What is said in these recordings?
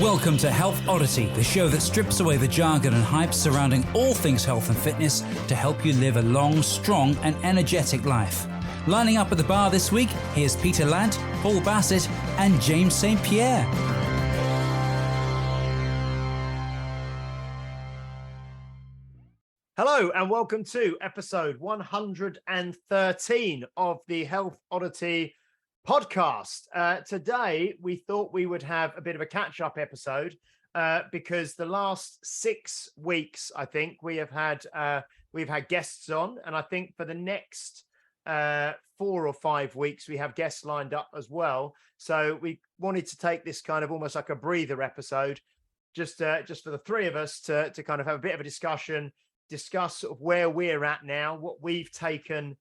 Welcome to Health Oddity, the show that strips away the jargon and hype surrounding all things health and fitness to help you live a long, strong and energetic life. Lining up at the bar this week, here's Peter Lant, Paul Bassett and James St. Pierre. Hello and welcome to episode 113 of the Health Oddity podcast. Today, we thought we would have a bit of a catch-up episode because the last 6 weeks, I think, we've had guests on, and I think for the next 4 or 5 weeks, we have guests lined up as well. So we wanted to take this kind of almost like a breather episode, just for the three of us to kind of have a bit of a discuss sort of where we're at now, what we've taken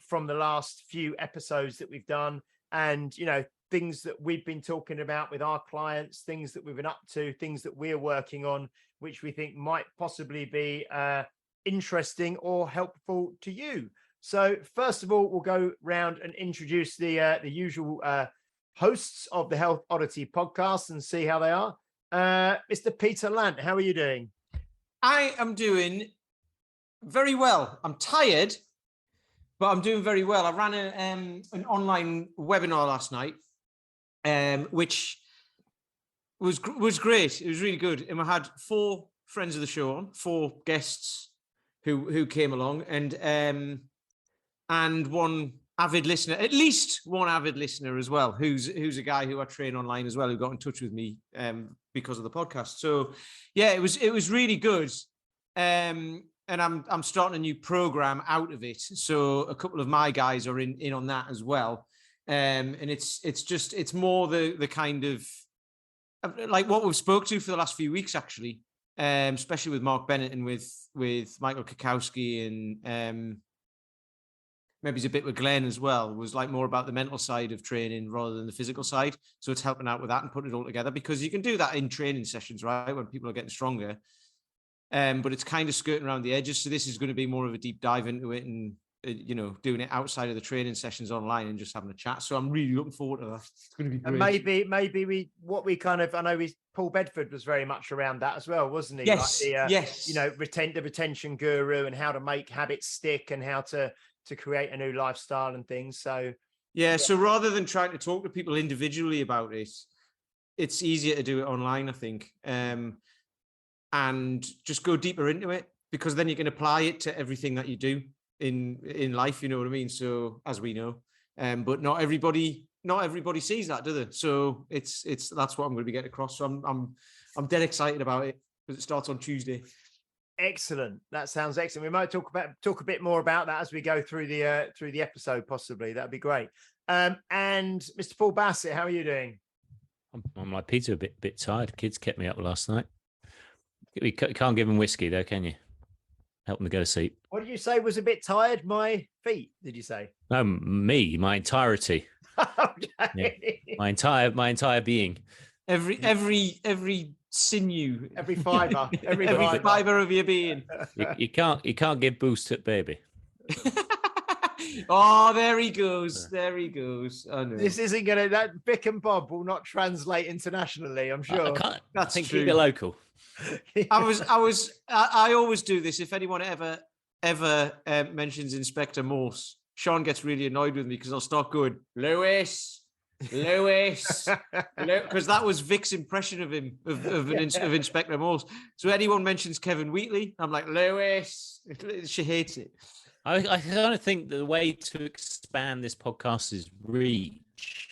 from the last few episodes that we've done, and things that we've been talking about with our clients, things that we've been up to, things that we're working on, which we think might possibly be interesting or helpful to you. So first of all, we'll go round and introduce the usual hosts of the Health Oddity podcast and see how they are. Mr. Peter Lant, how are you doing? I am doing very well. I'm tired, but I'm doing very well. I ran an online webinar last night, which was great. It was really good. And I had 4 friends of the show on, 4 guests who came along, and one avid listener, at least one avid listener as well, who's a guy who I train online as well, who got in touch with me because of the podcast. So yeah, it was really good. And I'm starting a new program out of it. So a couple of my guys are in on that as well. And it's more the kind of like what we've spoke to for the last few weeks, actually, especially with Mark Bennett and with Michael Kakowski, and maybe it's a bit with Glenn as well, was like more about the mental side of training rather than the physical side. So it's helping out with that and putting it all together, because you can do that in training sessions, right, when people are getting stronger. But it's kind of skirting around the edges. So this is going to be more of a deep dive into it, and doing it outside of the training sessions online and just having a chat. So I'm really looking forward to that. It's going to be great. And maybe I know Paul Bedford was very much around that as well, wasn't he? Yes. Like yes. The retention guru, and how to make habits stick, and how to create a new lifestyle and things. So yeah. So rather than trying to talk to people individually about it, it's easier to do it online, I think. And just go deeper into it, because then you can apply it to everything that you do in life, you know what I mean? So as we know, but not everybody sees that, do they? So it's that's what I'm going to be getting across. So I'm dead excited about it, because it starts on Tuesday. Excellent. That sounds excellent. We might talk a bit more about that as we go through the episode, possibly. That'd be great. And Mr. Paul Bassett, how are you doing? I'm like Peter, a bit tired. Kids kept me up last night. You can't give them whiskey, though, can you? Help them to go to sleep. What did you say was a bit tired? My feet, did you say? No, my entirety. Okay. Yeah. My entire being. Every sinew, every fiber, every fiber of your being. You can't give boost to baby. Oh, there he goes. There he goes. Oh, no. This isn't that Vic and Bob will not translate internationally, I'm sure. I think keep it local. I always do this. If anyone ever mentions Inspector Morse, Sean gets really annoyed with me, because I'll start going, Lewis, because that was Vic's impression of him, of Inspector Morse. So anyone mentions Kevin Wheatley, I'm like, Lewis. She hates it. I kind of think the way to expand this podcast's reach,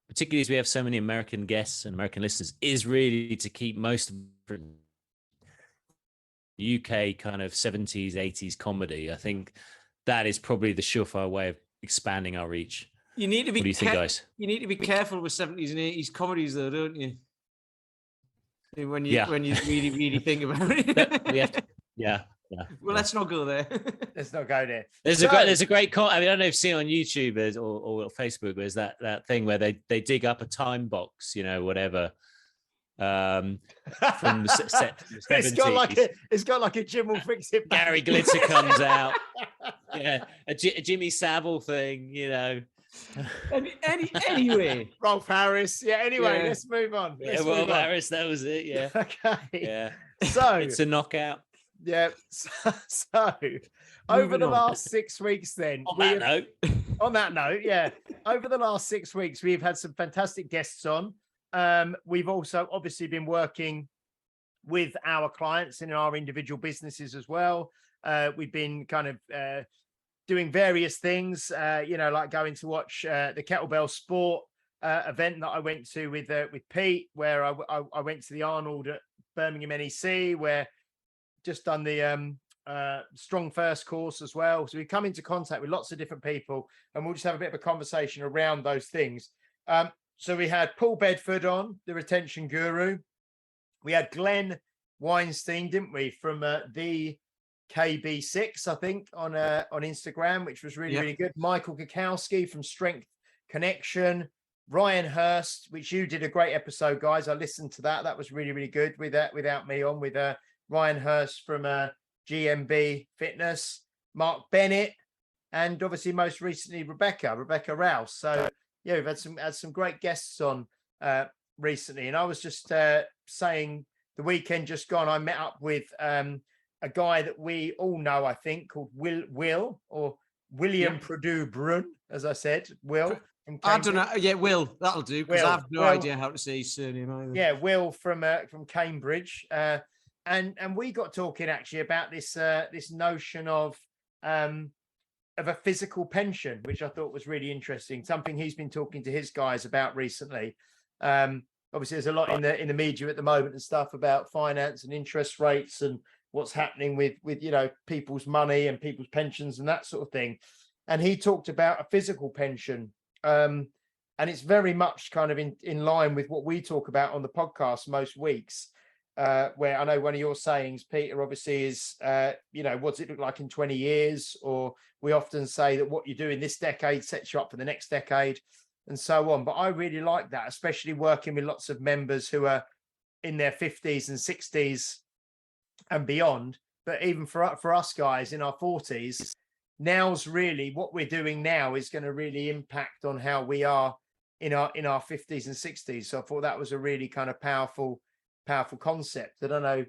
particularly as we have so many American guests and American listeners, is really to keep most of the UK kind of 70s, 80s comedy. I think that is probably the surefire way of expanding our reach. You need to be what do you think, guys? You need to be careful with 70s and 80s comedies, though, don't you? When you really think about it. We have to, yeah. Well, let's not go there. Let's not go there. There's a great I mean, I don't know if you've seen on YouTube or Facebook, there's that thing where they dig up a time box, whatever. From the 70s. It's got like a Jim will fix it. Gary Glitter comes out. Yeah, a Jimmy Savile thing, Anyway, Rolf Harris. Yeah. Anyway, Yeah. let's move on. Yeah, Let's well, move on. Harris, that was it. Yeah. Okay. Yeah. So It's a knockout. yeah. So over Moving the on. last 6 weeks, then On that note, on that note, yeah, over the last 6 weeks, we've had some fantastic guests on. We've also obviously been working with our clients in our individual businesses as well. We've been kind of doing various things, like going to watch the kettlebell sport event that I went to with Pete, where I went to the Arnold at Birmingham NEC, where just done the Strong First course as well. So we come into contact with lots of different people, and we'll just have a bit of a conversation around those things. So we had Paul Bedford on, the retention guru. We had Glenn Weinstein, didn't we, from the KB6, I think, on Instagram, which was really good. Michael Kakowski from Strength Connection. Ryan Hurst, which you did a great episode, guys. I listened to that. That was really good without me on, with Ryan Hurst from GMB Fitness, Mark Bennett, and obviously most recently Rebecca Rouse. So yeah, we've had some great guests on recently. And I was just saying, the weekend just gone, I met up with a guy that we all know, I think, called Will or William Purdue Brun, as I said, Will. I don't know. Yeah, Will, that'll do, because I have no idea how to say his surname either. Yeah, Will from Cambridge. And we got talking actually about this notion of a physical pension, which I thought was really interesting. Something he's been talking to his guys about recently. Obviously, there's a lot in the media at the moment and stuff about finance and interest rates and what's happening with people's money and people's pensions and that sort of thing. And he talked about a physical pension. And it's very much kind of in line with what we talk about on the podcast most weeks. Where I know one of your sayings, Peter, obviously is, what does it look like in 20 years? Or we often say that what you do in this decade sets you up for the next decade and so on. But I really like that, especially working with lots of members who are in their 50s and 60s and beyond. But even for us guys in our 40s, now's really what we're doing now is going to really impact on how we are in our 50s and 60s. So I thought that was a really kind of powerful concept. I don't know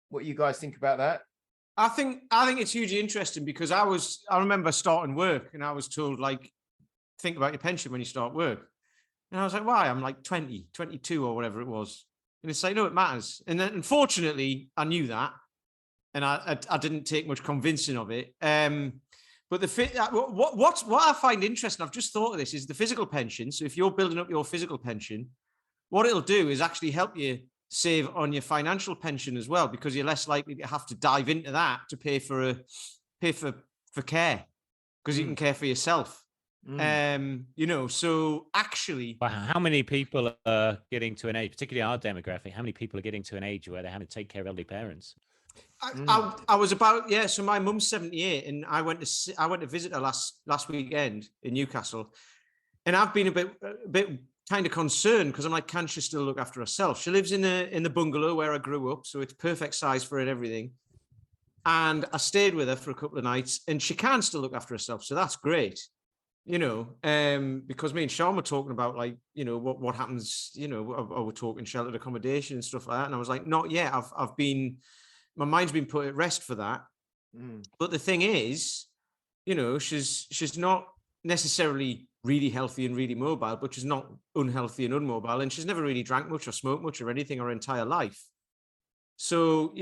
what you guys think about that. I think it's hugely interesting, because I remember starting work and I was told, like, think about your pension when you start work. And I was like, why? I'm like 20, 22 or whatever it was. And it's like, no, it matters. And then unfortunately I knew that, and I didn't take much convincing of it. But what I find interesting, I've just thought of this, is the physical pension. So if you're building up your physical pension, what it'll do is actually help you save on your financial pension as well, because you're less likely to have to dive into that to pay for care, because you can care for yourself. So actually, wow, how many people are getting to an age, particularly our demographic, how many people are getting to an age where they're having to take care of elderly parents? I was about, so my mum's 78, and I went to visit her last weekend in Newcastle, and I've been a bit kind of concerned, because I'm like, can she still look after herself? She lives in the bungalow where I grew up, so it's perfect size for her and everything. And I stayed with her for a couple of nights, and she can still look after herself, so that's great. Because me and Sean were talking about, like, what happens, we're talking sheltered accommodation and stuff like that. And I was like, not yet. My mind's been put at rest for that. But the thing is, she's not necessarily really healthy and really mobile, but she's not unhealthy and unmobile. And she's never really drank much or smoked much or anything her entire life. So,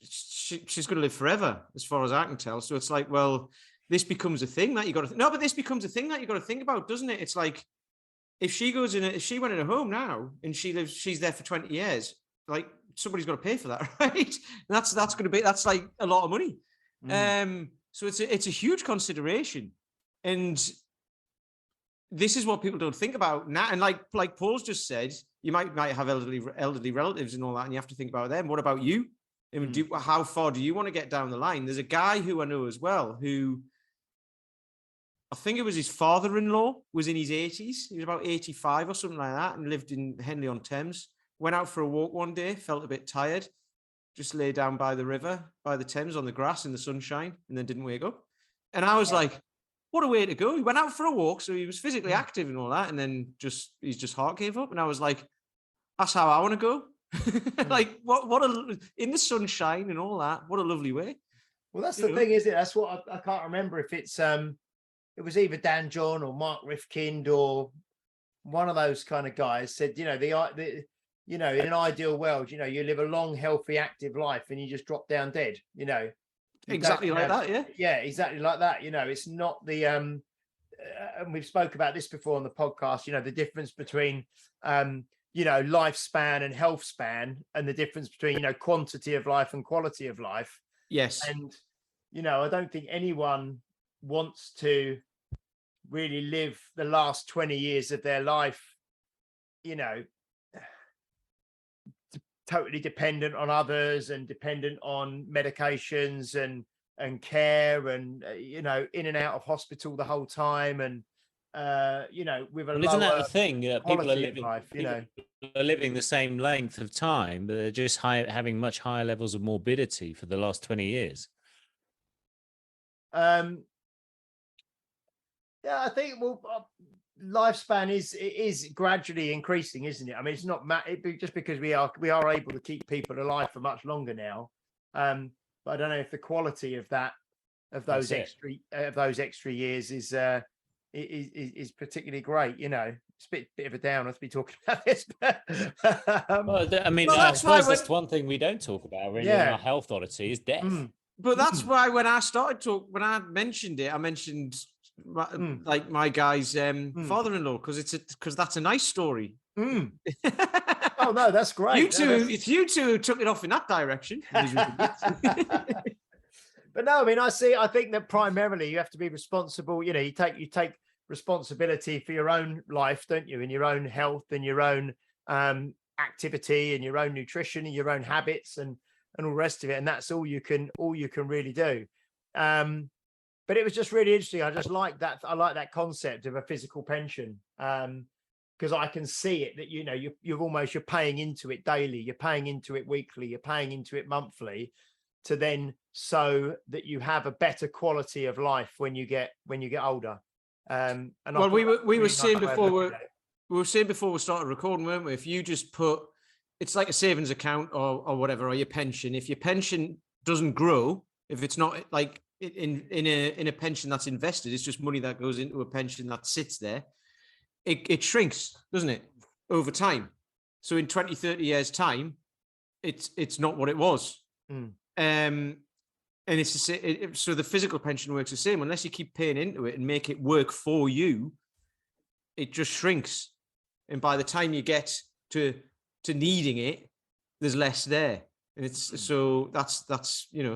she's going to live forever, as far as I can tell. So it's like, well, this becomes a thing that you got to but this becomes a thing that you got to think about, doesn't it? It's like, if she went in a home now and she's there for 20 years, like, somebody's got to pay for that, right? That's like a lot of money. So it's a huge consideration, and this is what people don't think about now. And like Paul's just said, you might have elderly relatives and all that, and you have to think about them. What about you? I mean, how far do you want to get down the line? There's a guy who I know as well, who I think it was his father-in-law was in his 80s. He was about 85 or something like that, and lived in Henley-on-Thames. Went out for a walk one day, felt a bit tired, just lay down by the river, by the Thames on the grass in the sunshine, and then didn't wake up. And I was like, what a way to go. He went out for a walk, so he was physically active and all that, and then his heart gave up. And I was like, that's how I want to go. Like, in the sunshine and all that, what a lovely way. Well, that's the thing, isn't it? That's what I can't remember if it's it was either Dan John or Mark Rifkind or one of those kind of guys said, in an ideal world, you live a long, healthy, active life and you just drop down dead, Exactly like that, yeah. Yeah, exactly like that. It's not the and we've spoke about this before on the podcast, the difference between lifespan and health span, and the difference between, quantity of life and quality of life. Yes. And, I don't think anyone wants to really live the last 20 years of their life, totally dependent on others and dependent on medications and care and, in and out of hospital the whole time. And, with a isn't that the thing? People are living life, are living the same length of time, but they're just having much higher levels of morbidity for the last 20 years. Yeah, I think lifespan is gradually increasing, isn't it? I mean, it's not just because we are able to keep people alive for much longer now. But I don't know if the quality of those extra years is particularly great. It's a bit of a downer to be talking about this. But, I suppose that's one thing we don't talk about really in our health odyssey is death. But that's why when I mentioned it, I mentioned like my guy's father-in-law because that's a nice story. Oh no, that's great. It's you two who took it off in that direction. But no, I mean, I think that primarily you have to be responsible. You take responsibility for your own life, don't you? And your own health and your own activity and your own nutrition and your own habits and all the rest of it. And that's all you can really do. But it was just really interesting. I just like that. I like that concept of a physical pension. Because I can see it that, you're paying into it daily, you're paying into it weekly, you're paying into it monthly, to then so that you have a better quality of life when you get older. And we were saying before we started recording, weren't we? If you just put, it's like a savings account or whatever, or your pension. If your pension doesn't grow, if it's not like in a pension that's invested, it's just money that goes into a pension that sits there. It shrinks, doesn't it, over time? So in 20, 30 years' time, it's not what it was. And it's so the physical pension works the same. Unless you keep paying into it and make it work for you, it just shrinks. And by the time you get to needing it, there's less there. And so that's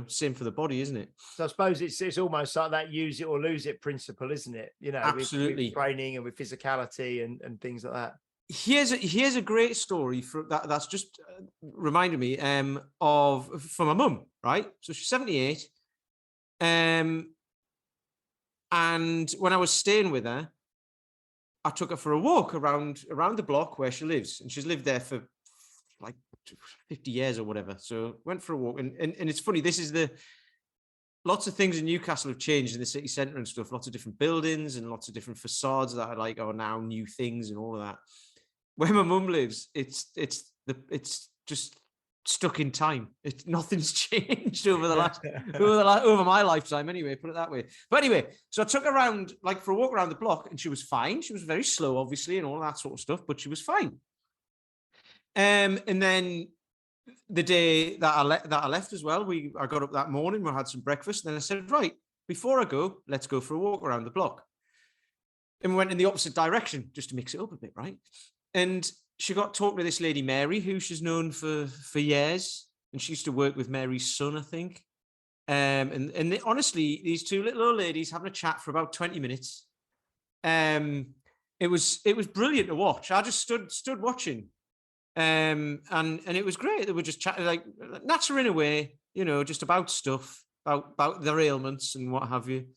same for the body, isn't it? So I suppose it's almost like that use it or lose it principle, isn't it? Absolutely. With training and with physicality and things like that. Here's a great story that's just reminded me from my mum, right? So she's 78. And when I was staying with her, I took her for a walk around the block where she lives, and she's lived there for like 50 years or whatever. So went for a walk, and it's funny. This is lots of things in Newcastle have changed in the city centre and stuff. Lots of different buildings and lots of different facades that are now new things and all of that. Where my mum lives, it's just stuck in time. Nothing's changed over my lifetime. Anyway, put it that way. But anyway, so I took her around for a walk around the block, and she was fine. She was very slow, obviously, and all that sort of stuff, but she was fine. And then the day that I left as well, I got up that morning, we had some breakfast, and then I said, right, before I go, let's go for a walk around the block. And we went in the opposite direction just to mix it up a bit, right? And she got talking to this lady, Mary, who she's known for years. And she used to work with Mary's son, I think. Honestly, these two little old ladies having a chat for about 20 minutes. It was brilliant to watch. I just stood watching. And it was great. They were just chatting, like nattering away, just about stuff, about their ailments and what have you.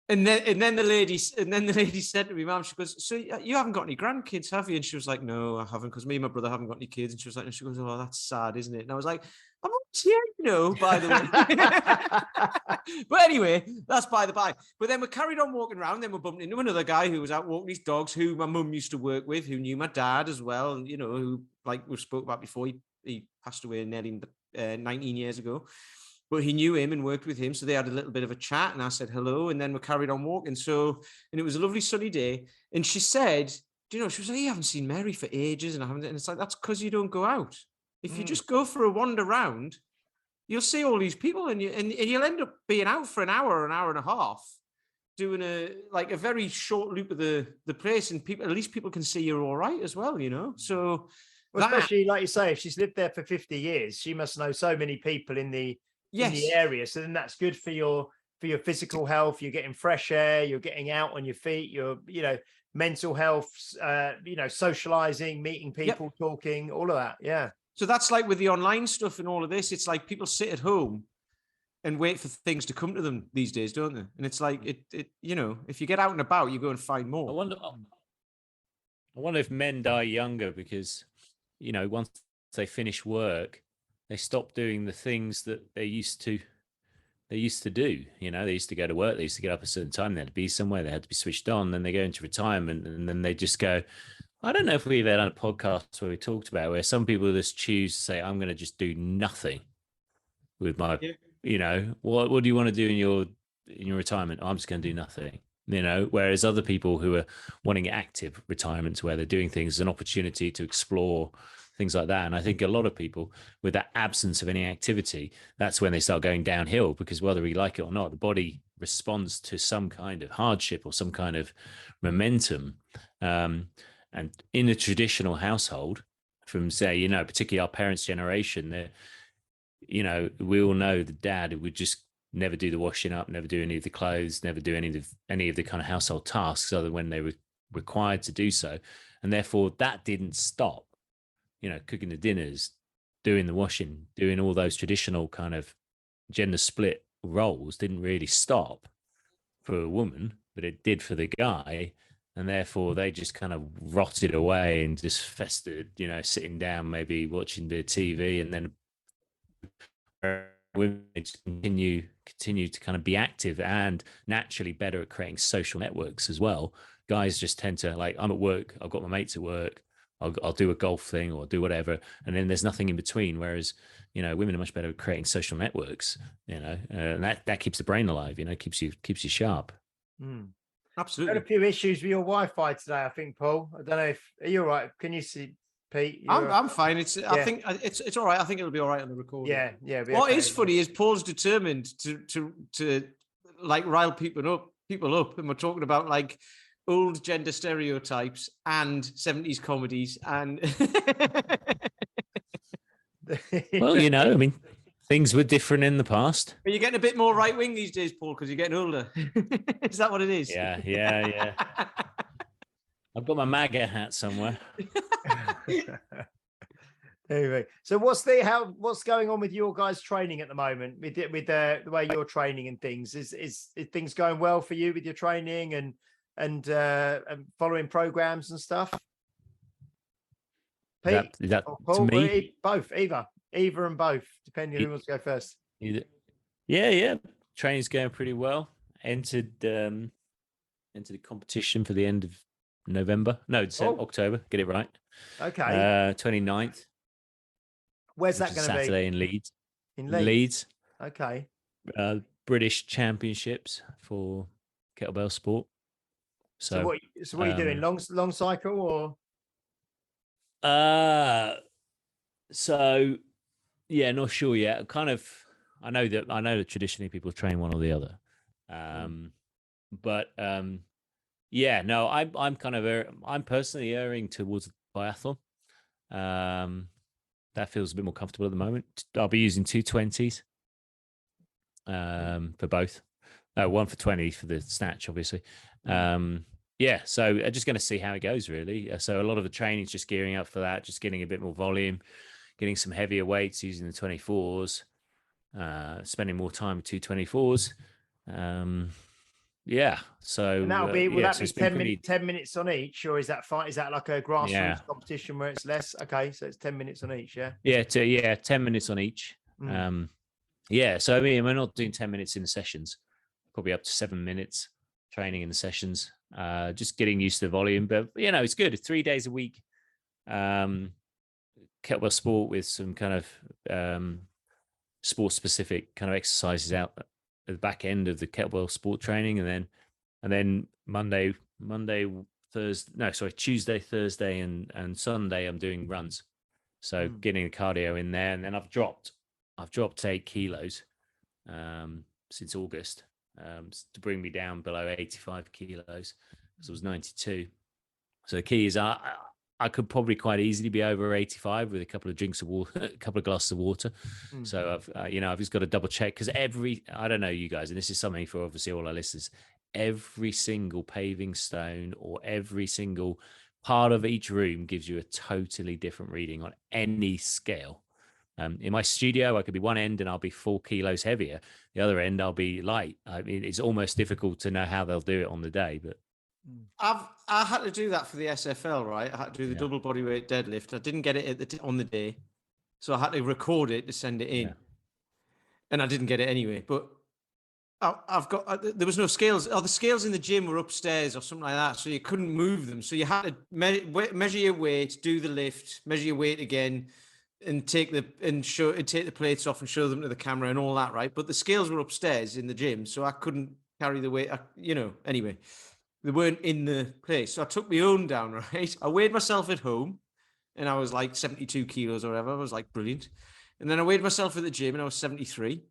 And then the lady said to me, Mum, she goes, so you haven't got any grandkids, have you? And she was like, no, I haven't, because me and my brother haven't got any kids. And she was like, oh, that's sad, isn't it? And I was like, I'm not by the way. But anyway, that's by the by. But then we carried on walking around. Then we bumped into another guy who was out walking his dogs, who my mum used to work with, who knew my dad as well. And, who, like we've spoke about before, he passed away nearly 19 years ago. But he knew him and worked with him. So they had a little bit of a chat and I said hello. And then we carried on walking. And it was a lovely sunny day. And she said, she was like, you haven't seen Mary for ages. And I haven't. And it's like, that's because you don't go out. If you just go for a wander around, you'll see all these people and you'll end up being out for an hour and a half doing a very short loop of the place. And at least people can see you're all right as well, So especially like you say, if she's lived there for 50 years, she must know so many people in the area. So then that's good for your physical health. You're getting fresh air, you're getting out on your feet, you're, mental health, socializing, meeting people, talking, all of that. Yeah. So that's like with the online stuff and all of this, it's like people sit at home and wait for things to come to them these days, don't they? And it's like, if you get out and about, you go and find more. I wonder if men die younger because, once they finish work, they stop doing the things that they used to do. They used to go to work, they used to get up a certain time, they had to be somewhere, they had to be switched on, then they go into retirement and then they just go. I don't know if we've had a podcast where we talked about where some people just choose to say, I'm going to just do nothing with my, what do you want to do in your retirement? I'm just going to do nothing, whereas other people who are wanting active retirements where they're doing things, an opportunity to explore things like that. And I think a lot of people with that absence of any activity, that's when they start going downhill because whether we like it or not, the body responds to some kind of hardship or some kind of momentum. And in a traditional household, from say, particularly our parents' generation, we all know the dad would just never do the washing up, never do any of the clothes, never do any of the kind of household tasks other than when they were required to do so. And therefore that didn't stop, cooking the dinners, doing the washing, doing all those traditional kind of gender split roles didn't really stop for a woman, but it did for the guy. And therefore they just kind of rotted away and just festered, sitting down, maybe watching the TV, and then women continue to kind of be active and naturally better at creating social networks as well. Guys just tend to I'm at work, I've got my mates at work, I'll do a golf thing or do whatever, and then there's nothing in between. Whereas women are much better at creating social networks, and that keeps the brain alive, keeps you sharp. Absolutely. Got a few issues with your Wi-Fi today, I think, Paul. I don't know if are you all right? Can you see, Pete? I'm fine. I think it's all right. I think it'll be all right on the recording. Yeah. What is funny is Paul's determined to rile people up, and we're talking about old gender stereotypes and 70s comedies and. Well, things were different in the past. Are you getting a bit more right wing these days, Paul, because you're getting older? Is that what it is? Yeah. I've got my MAGA hat somewhere. Anyway, so what's going on with your guys' training at the moment? With the way you're training and things, is things going well for you with your training and following programs and stuff? Pete, is that Paul, to me? Both, either and both, depending on who wants to go first. Yeah. Training's going pretty well. Entered the competition for the end of November. No, October. Get it right. Okay. 29th. Where's that going to be? Saturday in Leeds. In Leeds. Okay. British Championships for kettlebell sport. So what are you doing? Long cycle or? So yeah, not sure yet. I know that traditionally people train one or the other. But yeah, no, I'm personally erring towards biathlon. That feels a bit more comfortable at the moment. I'll be using 220s for both. One for 20 for the snatch, obviously. Yeah, so I'm just going to see how it goes, really. So a lot of the training is just gearing up for that, just getting a bit more volume, getting some heavier weights using the 24s, spending more time with 224s. Yeah, so and that'll be will that be 10 minutes on each, or is that fine? Is that like a grassroots competition where it's less? Okay, so it's 10 minutes on each, yeah. Yeah, 10 minutes on each. Yeah, so I mean, we're not doing 10 minutes in the sessions, probably up to 7 minutes training in the sessions, just getting used to the volume. But, it's good. It's 3 days a week. Kettlebell sport with some kind of sport specific kind of exercises out at the back end of the kettlebell sport training. And then Tuesday, Thursday, and Sunday, I'm doing runs. So getting the cardio in there. And then I've dropped 8 kilos since August to bring me down below 85 kilos because I was 92. So the key is I could probably quite easily be over 85 with a couple of drinks of water, a couple of glasses of water. So I've just got to double check because I don't know you guys, and this is something for obviously all our listeners, every single paving stone or every single part of each room gives you a totally different reading on any scale. In my studio, I could be one end and I'll be 4 kilos heavier. The other end, I'll be light. I mean, it's almost difficult to know how they'll do it on the day. But I had to do that for the SFL, right? I had to do the double bodyweight deadlift. I didn't get it on the day, so I had to record it to send it in, and I didn't get it anyway. But I've got there was no scales. Oh, the scales in the gym were upstairs or something like that, so you couldn't move them. So you had to measure your weight, do the lift, measure your weight again, and take the plates off and show them to the camera and all that, right? But the scales were upstairs in the gym, so I couldn't carry the weight. Anyway, they weren't in the place, so I took my own down. Right, I weighed myself at home, and I was like 72 kilos or whatever. I was like brilliant, and then I weighed myself at the gym, and I was 73.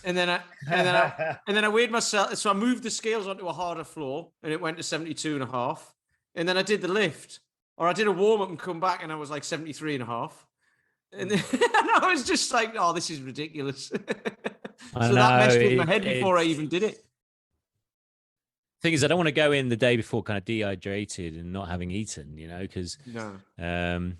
And then I weighed myself. So I moved the scales onto a harder floor and it went to 72 and a half. And then I did the lift, or I did a warm up and come back and I was like 73 and a half. And, then, and I was just like, oh, this is ridiculous. So that messed with my head before I even did it. Thing is, I don't want to go in the day before kind of dehydrated and not having eaten, because and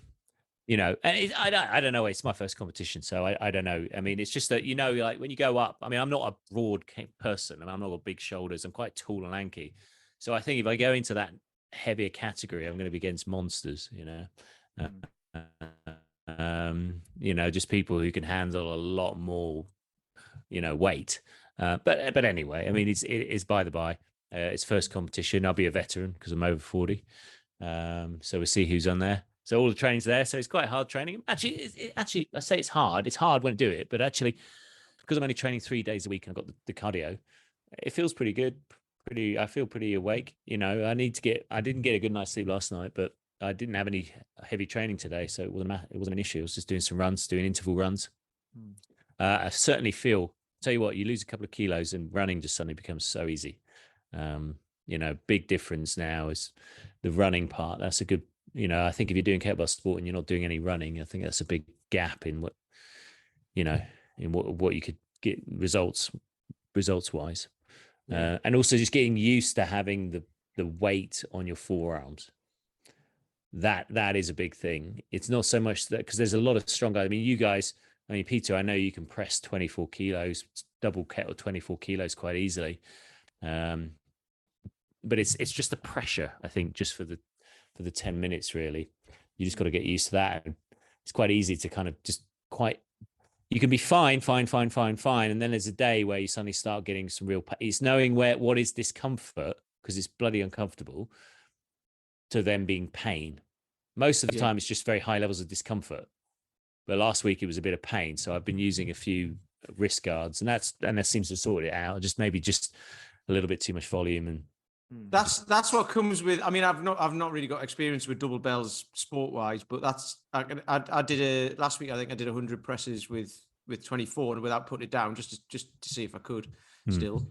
I don't know. It's my first competition, so I don't know. I mean, it's just that, like when you go up, I mean, I'm not a broad person and I'm not got big shoulders. I'm quite tall and lanky. So I think if I go into that heavier category, I'm going to be against monsters, just people who can handle a lot more, weight. But anyway, I mean, it's by the by. It's first competition. I'll be a veteran because I'm over 40. So we'll see who's on there. So all the training's there. So it's quite hard training. Actually, I say it's hard. It's hard when I do it, but actually, because I'm only training 3 days a week and I've got the cardio, it feels pretty good. I feel pretty awake. I didn't get a good night's sleep last night, but I didn't have any heavy training today, so it wasn't an issue. I was just doing some runs, doing interval runs. I certainly feel. Tell you what, you lose a couple of kilos and running just suddenly becomes so easy. Big difference now is the running part. That's a good. I think if you're doing kettlebell sport and you're not doing any running, I think that's a big gap in what you could get results wise. And also just getting used to having the weight on your forearms. That is a big thing. It's not so much that, because there's a lot of strong guys. I mean, Peter, I know you can press 24 kilos, double kettle 24 kilos quite easily. But it's just the pressure, I think, just for the 10 minutes, really. You just got to get used to that. And it's quite easy to kind of you can be fine. And then there's a day where you suddenly start getting some real, it's knowing what is discomfort, because it's bloody uncomfortable, to then being pain. Most of the time, it's just very high levels of discomfort. But last week it was a bit of pain. So I've been using a few wrist guards, and that seems to sort it out. Maybe just a little bit too much volume. And that's what comes with. I mean, I've not really got experience with double bells sport wise, but I did last week. I think I did 100 presses with 24 and without putting it down, just to see if I could still.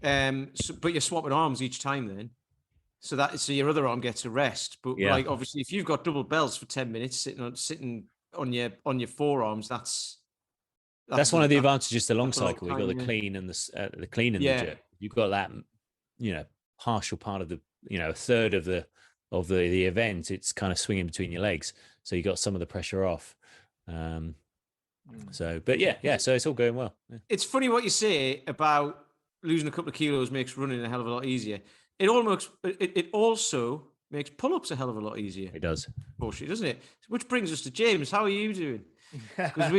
But you're swapping arms each time then, so your other arm gets a rest. But like obviously, if you've got double bells for 10 minutes sitting on your forearms, that's one of the advantages to long cycle. We've got the clean and the clean and the jerk. You've got that, partial part of the, a third of the event. It's kind of swinging between your legs, so you got some of the pressure off. So it's all going well. Yeah. It's funny what you say about losing a couple of kilos makes running a hell of a lot easier. It also makes pull-ups a hell of a lot easier. It does, unfortunately, doesn't it? Which brings us to James. How are you doing? Because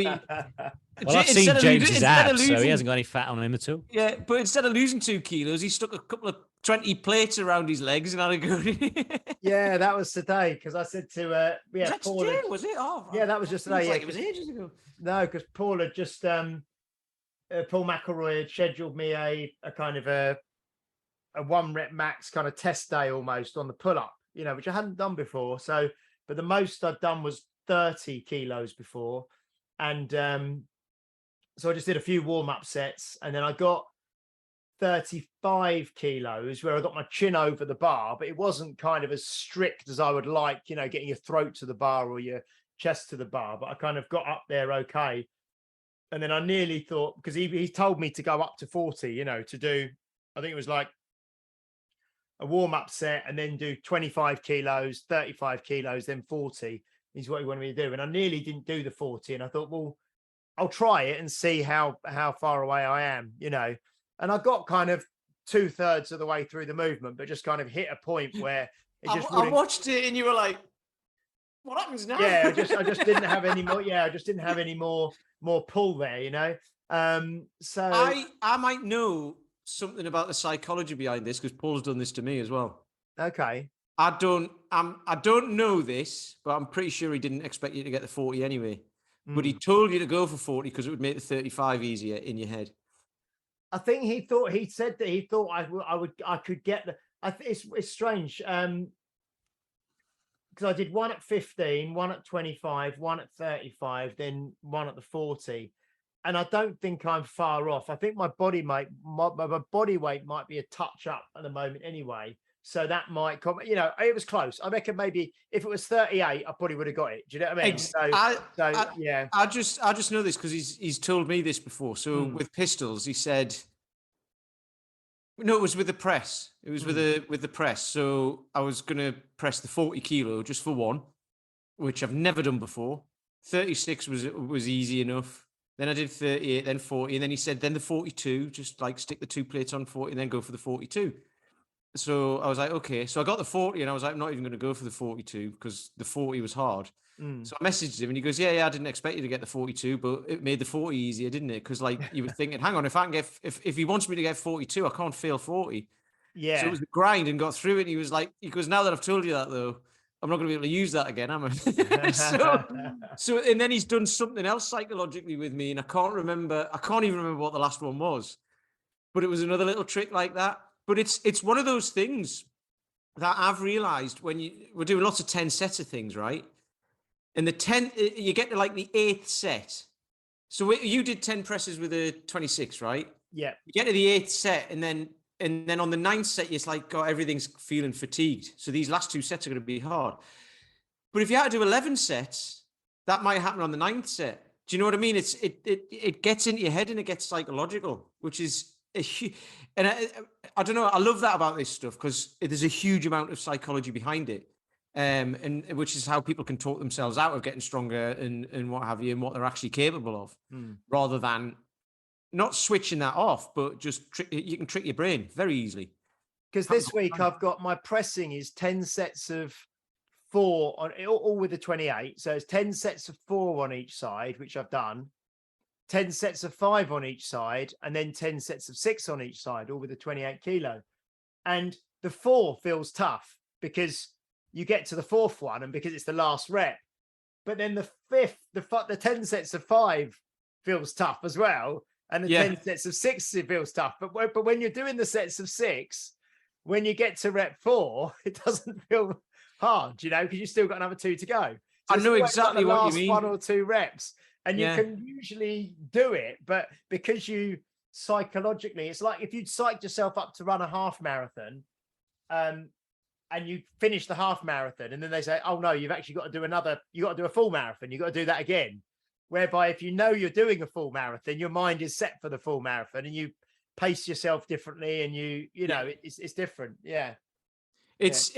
Well, I've seen James's abs, so he hasn't got any fat on him at all. Yeah, but instead of losing 2 kilos, he stuck a couple of 20 plates around his legs and had a go. Yeah, that was today because I said to was that Paul. Today, was it? Oh, yeah, that was just today. Like it was ages ago. No, because Paul had just Paul McElroy had scheduled me a kind of a 1 rep max kind of test day almost on the pull up, which I hadn't done before. So, but the most I'd done was 30 kilos before, and so I just did a few warm up sets, and then I got 35 kilos where I got my chin over the bar, but it wasn't kind of as strict as I would like, getting your throat to the bar or your chest to the bar, but I kind of got up there okay. And then I nearly thought, because he told me to go up to 40, to do, I think it was like a warm-up set and then do 25 kilos, 35 kilos, then 40 is what he wanted me to do. And I nearly didn't do the 40. And I thought, well, I'll try it and see how far away I am, And I got kind of 2/3 of the way through the movement, but just kind of hit a point where it just I watched it and you were like, what happens now? Yeah, I just didn't have any more. Yeah, I just didn't have any more pull there, So I might know something about the psychology behind this because Paul's done this to me as well. Okay. I don't know this, but I'm pretty sure he didn't expect you to get the 40 anyway. But he told you to go for 40 because it would make the 35 easier in your head. I think he said that he thought I could get the. I think it's strange. Because I did 1 at 15, 1 at 25, 1 at 35, then 1 at the 40. And I don't think I'm far off. I think my body weight might be a touch up at the moment anyway. So that might come, it was close. I reckon maybe if it was 38, I probably would have got it. Do you know what I mean? Yeah. I just know this because he's told me this before. So with pistols, he said, no, it was with the press. It was with the press. So I was going to press the 40 kilo just for one, which I've never done before. 36 was easy enough. Then I did 38, then 40. And then he said, then the 42, just like stick the 2 plates on 40 and then go for the 42. So I was like, okay. So I got the 40 and I was like, I'm not even going to go for the 42 because the 40 was hard. So I messaged him and he goes, yeah, I didn't expect you to get the 42, but it made the 40 easier, didn't it? Because like you were thinking, hang on, if I can get, if he wants me to get 42, I can't fail 40. Yeah. So it was the grind and got through it. He was like, he goes, now that I've told you that though, I'm not going to be able to use that again, am I? so, and then he's done something else psychologically with me and I can't even remember what the last one was, but it was another little trick like that. But it's one of those things that I've realized when we're doing lots of 10 sets of things, right? And the 10, you get to like the 8th set. So you did 10 presses with a 26, right? Yeah. You get to the 8th set and then on the 9th set, it's like, God, everything's feeling fatigued. So these last 2 sets are going to be hard. But if you had to do 11 sets, that might happen on the 9th set. Do you know what I mean? It gets into your head and it gets psychological, which is and I don't know. I love that about this stuff because there's a huge amount of psychology behind it. And which is how people can talk themselves out of getting stronger and what have you, and what they're actually capable of, rather than not switching that off, but just you can trick your brain very easily. Because this week I've got my pressing is 10 sets of 4 on all with the 28. So it's 10 sets of 4 on each side, which I've done, 10 sets of 5 on each side, and then 10 sets of 6 on each side, all with the 28 kilo. And the 4 feels tough because you get to the 4th one and because it's the last rep, but then the 5th, the 10 sets of 5 feels tough as well. And the 10 sets of 6, it feels tough. But when you're doing the sets of 6, when you get to rep 4, it doesn't feel hard, because you've still got another 2 to go. So I know exactly what you mean. 1 or 2 reps. And you can usually do it, but because you psychologically, it's like if you'd psyched yourself up to run a half marathon, and you finish the half marathon, and then they say, oh no, you've actually got to do a full marathon. You've got to do that again. Whereby if you know you're doing a full marathon, your mind is set for the full marathon and you pace yourself differently and it's different. Yeah. It's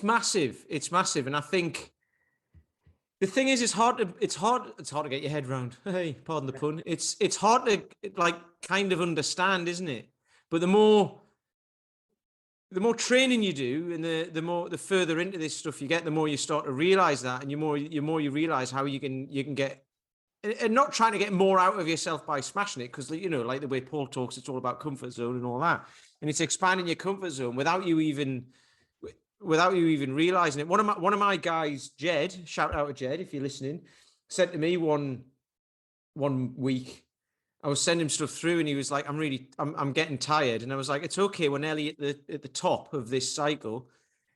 massive. It's massive. And I think the thing is, it's hard to get your head around. Hey, pardon the pun. It's hard to like kind of understand, isn't it? But the more training you do, and the further into this stuff you get, the more you start to realize that, and the more you realize how you can get and not trying to get more out of yourself by smashing it, because you know, like the way Paul talks, it's all about comfort zone and all that, and it's expanding your comfort zone without you even realizing it. One of my guys, Jed, shout out to Jed if you're listening, said to me one week, I was sending him stuff through, and he was like, I'm getting tired, and I was like, it's okay, we're nearly at the top of this cycle.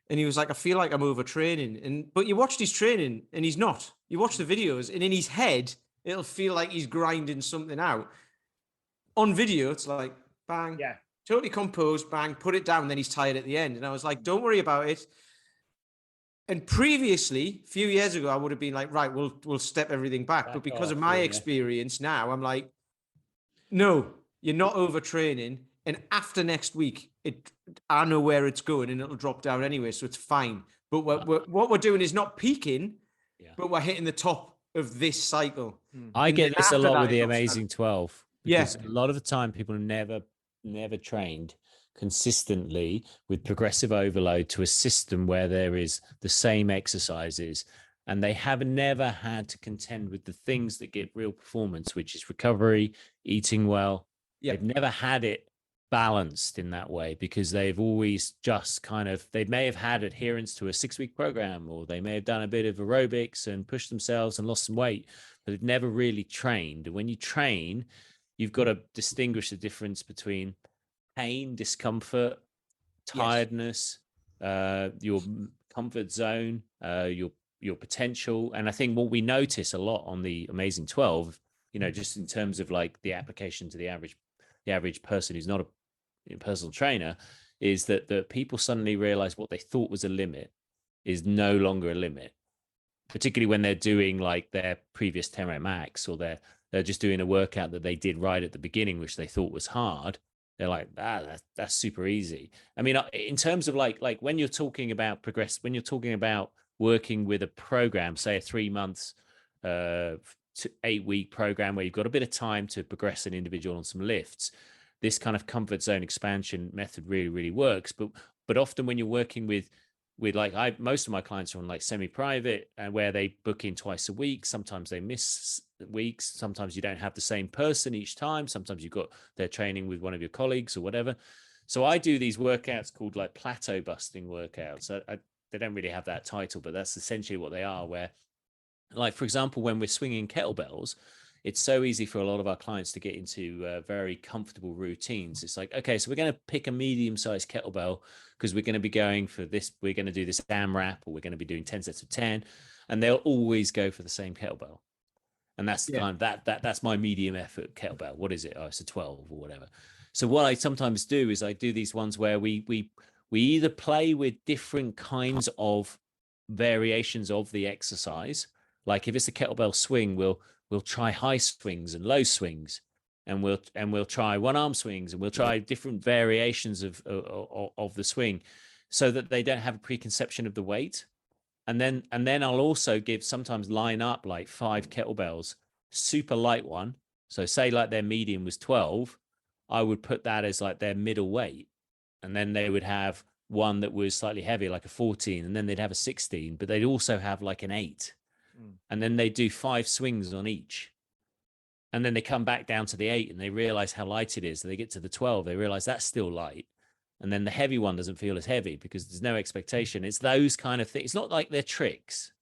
And he was like, I feel like I'm overtraining. But you watched his training and he's not. You watch the videos and in his head, it'll feel like he's grinding something out. On video, it's like, bang, totally composed, bang, put it down, and then he's tired at the end. And I was like, don't worry about it. And previously, a few years ago, I would have been like, right, we'll step everything back. But because of my experience now, I'm like, no, you're not overtraining. And after next week, I know where it's going, and it'll drop down anyway, so it's fine. But what we're doing is not peaking, but we're hitting the top of this cycle. I get this a lot with the Amazing 12. Because a lot of the time people never trained consistently with progressive overload to a system where there is the same exercises, and they have never had to contend with the things that get real performance, which is recovery, eating well. They've never had it balanced in that way, because they've always just they may have had adherence to a 6-week program, or they may have done a bit of aerobics and pushed themselves and lost some weight, but they've never really trained. And when you train, you've got to distinguish the difference between pain, discomfort, tiredness, your comfort zone, your potential. And I think what we notice a lot on the Amazing 12, you know, just in terms of like the application to the average person who's not a personal trainer, is that people suddenly realize what they thought was a limit is no longer a limit, particularly when they're doing like their previous 10 rep max, or they're just doing a workout that they did right at the beginning, which they thought was hard. They're like, that's super easy. I mean, in terms of like when you're talking about when you're talking about working with a program, say a 3 months to 8-week program where you've got a bit of time to progress an individual on some lifts, this kind of comfort zone expansion method really, really works. But often when you're working with like most of my clients are on like semi-private, and where they book in twice a week. Sometimes they miss weeks. Sometimes you don't have the same person each time. Sometimes they're training with one of your colleagues or whatever. So I do these workouts called like plateau busting workouts. They don't really have that title, but that's essentially what they are, where, like, for example, when we're swinging kettlebells, it's so easy for a lot of our clients to get into very comfortable routines. It's like, okay, so we're going to pick a medium-sized kettlebell because we're going to be going for this. We're going to do this AMRAP, or we're going to be doing 10 sets of 10, and they'll always go for the same kettlebell. And that's the kind of that's my medium effort kettlebell. What is it? Oh, it's a 12 or whatever. So what I sometimes do is I do these ones where we either play with different kinds of variations of the exercise. Like if it's a kettlebell swing, we'll try high swings and low swings, and we'll try one arm swings, and we'll try different variations of the swing, so that they don't have a preconception of the weight. And then I'll also sometimes line up like 5 kettlebells, super light one. So say like their medium was 12, I would put that as like their middle weight, and then they would have one that was slightly heavier, like a 14, and then they'd have a 16, but they'd also have like an 8. And then they do 5 swings on each. And then they come back down to the 8 and they realize how light it is. So they get to the 12, they realize that's still light. And then the heavy one doesn't feel as heavy because there's no expectation. It's those kind of things. It's not like they're tricks,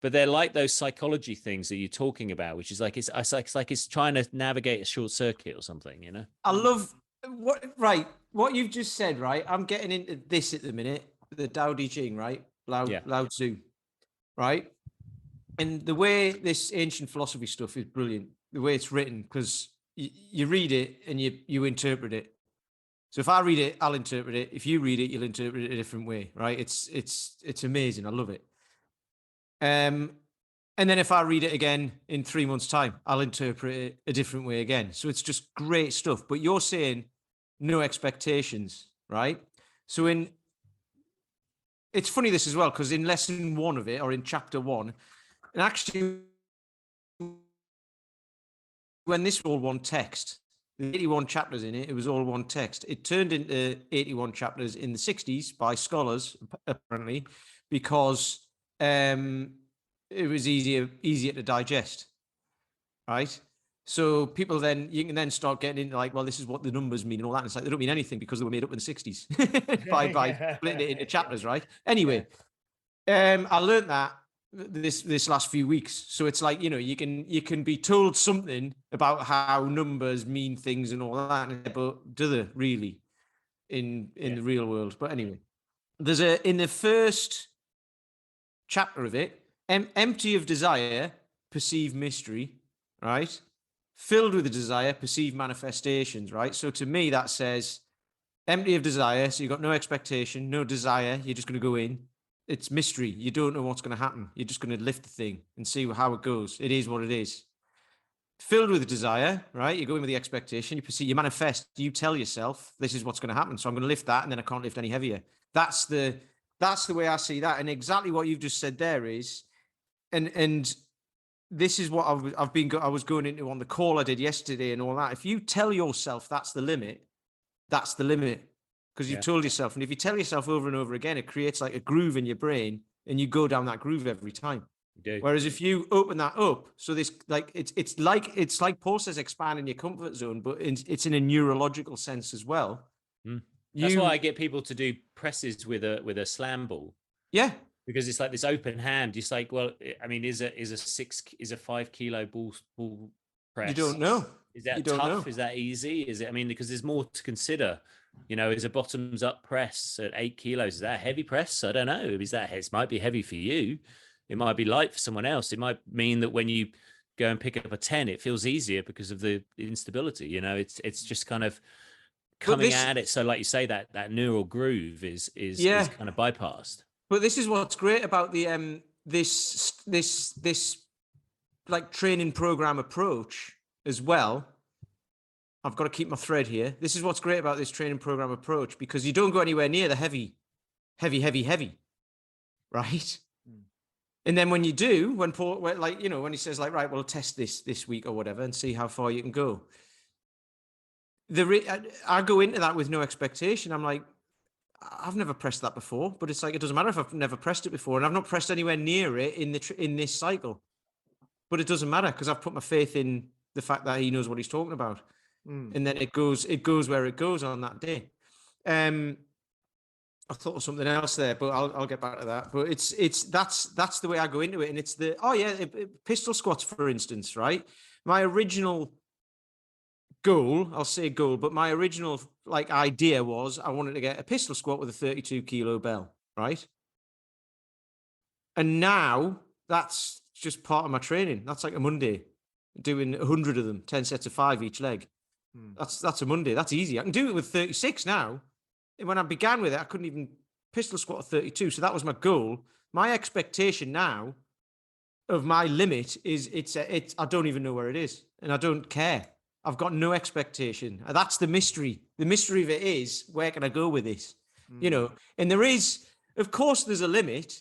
but they're like those psychology things that you're talking about, which is like, it's like it's trying to navigate a short circuit or something, you know? I love what you've just said, right? I'm getting into this at the minute, the Tao Te Ching, right? Lao Tzu. Right. And the way this ancient philosophy stuff is brilliant, the way it's written, because you read it and you interpret it. So if I read it, I'll interpret it. If you read it, you'll interpret it a different way. Right. It's amazing. I love it. And then if I read it again in 3 months' time, I'll interpret it a different way again. So it's just great stuff. But you're saying no expectations, right? So it's funny this as well, because in lesson 1 of it, or in chapter 1, and actually when this was all one text, the 81 chapters in it, it was all one text. It turned into 81 chapters in the 60s by scholars, apparently, because it was easier to digest. right? So people then, you can then start getting into like, well, this is what the numbers mean and all that. And it's like, they don't mean anything because they were made up in the 60s by splitting it into chapters, right? Anyway, I learned that this last few weeks. So it's like, you can be told something about how numbers mean things and all that, but do they really in the real world? But anyway, in the first chapter of it, empty of desire, perceive mystery, right? Filled with a desire, perceive manifestations, right? So to me, that says empty of desire. So you've got no expectation, no desire. You're just going to go in. It's mystery. You don't know what's going to happen. You're just going to lift the thing and see how it goes. It is what it is. Filled with a desire, right? You go in with the expectation. You perceive, you manifest. You tell yourself, this is what's going to happen. So I'm going to lift that, and then I can't lift any heavier. That's the way I see that. And exactly what you've just said there is, and this is what I was going into on the call I did yesterday and all that. If you tell yourself that's the limit, that's the limit, because you've told yourself. And if you tell yourself over and over again, it creates like a groove in your brain, and you go down that groove every time. Whereas if you open that up, so this, like, it's like Paul says, expanding your comfort zone, but it's in a neurological sense as well. That's why I get people to do presses with a slam ball. Yeah. Because it's like this open hand. It's like, well, I mean, is a 5 kilo ball press? You don't know. Is that tough? Is that easy? Is it? I mean, because there's more to consider. Is a bottoms up press at 8 kilos? Is that a heavy press? I don't know. It might be heavy for you. It might be light for someone else. It might mean that when you go and pick up a 10, it feels easier because of the instability. It's just kind of coming at it. So like you say, that neural groove is kind of bypassed. But this is what's great about the this like training program approach as well. I've got to keep my thread here. This is what's great about this training program approach, because you don't go anywhere near the heavy, right? And then when you do, when Paul, when he says like, right, we'll test this week or whatever and see how far you can go. I go into that with no expectation. I'm like, I've never pressed that before, but it's like, it doesn't matter if I've never pressed it before, and I've not pressed anywhere near it in this cycle, but it doesn't matter because I've put my faith in the fact that he knows what he's talking about. And then it goes where it goes on that day. I thought of something else there, but I'll get back to that. But that's the way I go into it. And it's pistol squats, for instance, right? My original goal, I'll say goal, but my original idea was I wanted to get a pistol squat with a 32 kilo bell, right? And now that's just part of my training. That's like a Monday, doing 100 of them, 10 sets of 5 each leg. That's a Monday. That's easy. I can do it with 36 now. When I began with it, I couldn't even pistol squat at 32. So that was my goal. My expectation now of my limit is I don't even know where it is, and I don't care. I've got no expectation. That's the mystery. The mystery of it is, where can I go with this? And there is, of course, there's a limit,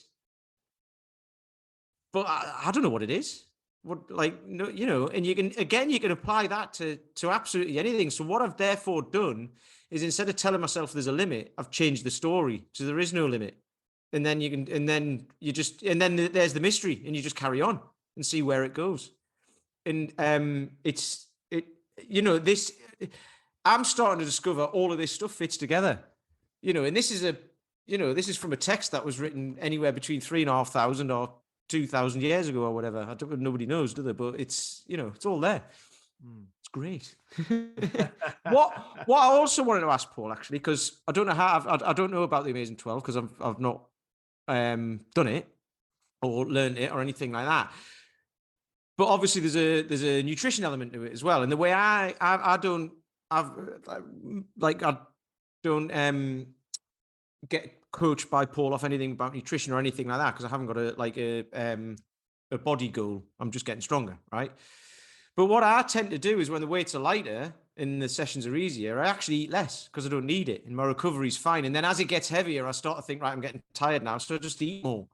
but I don't know what it is. And you can apply that to absolutely anything. So what I've therefore done is, instead of telling myself there's a limit, I've changed the story. So there is no limit. And then there's the mystery, and you just carry on and see where it goes. And I'm starting to discover all of this stuff fits together, and this is from a text that was written anywhere between 3,500 or 2,000 years ago or whatever. Nobody knows, do they? But it's all there. It's great. What I also wanted to ask Paul, actually, because I don't know I don't know about the Amazing 12 because I've not done it or learned it or anything like that. But obviously there's a nutrition element to it as well. And the way I don't get coached by Paul off anything about nutrition or anything like that, because I haven't got a body goal. I'm just getting stronger, right? But what I tend to do is, when the weights are lighter and the sessions are easier, I actually eat less because I don't need it, and my recovery is fine. And then as it gets heavier, I start to think, right, I'm getting tired now, so I just eat more.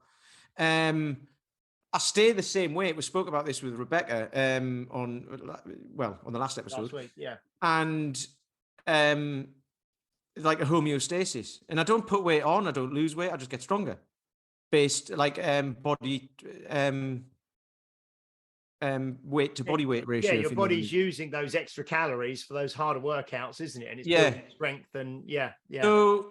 I stay the same weight. We spoke about this with Rebecca on the last episode. Last week, yeah. And like a homeostasis. And I don't put weight on, I don't lose weight, I just get stronger. Based body weight to body weight ratio. Yeah, your body's using those extra calories for those harder workouts, isn't it? And it's building strength and yeah. So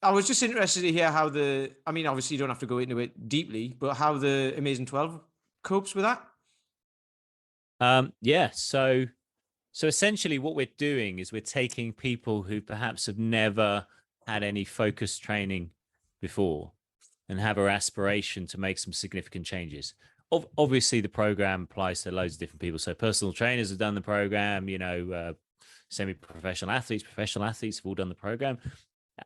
I was just interested to hear how obviously you don't have to go into it deeply, but how the Amazing 12 copes with that. So essentially what we're doing is we're taking people who perhaps have never had any focused training before and have an aspiration to make some significant changes. Obviously, the program applies to loads of different people. So personal trainers have done the program, semi-professional athletes, professional athletes have all done the program.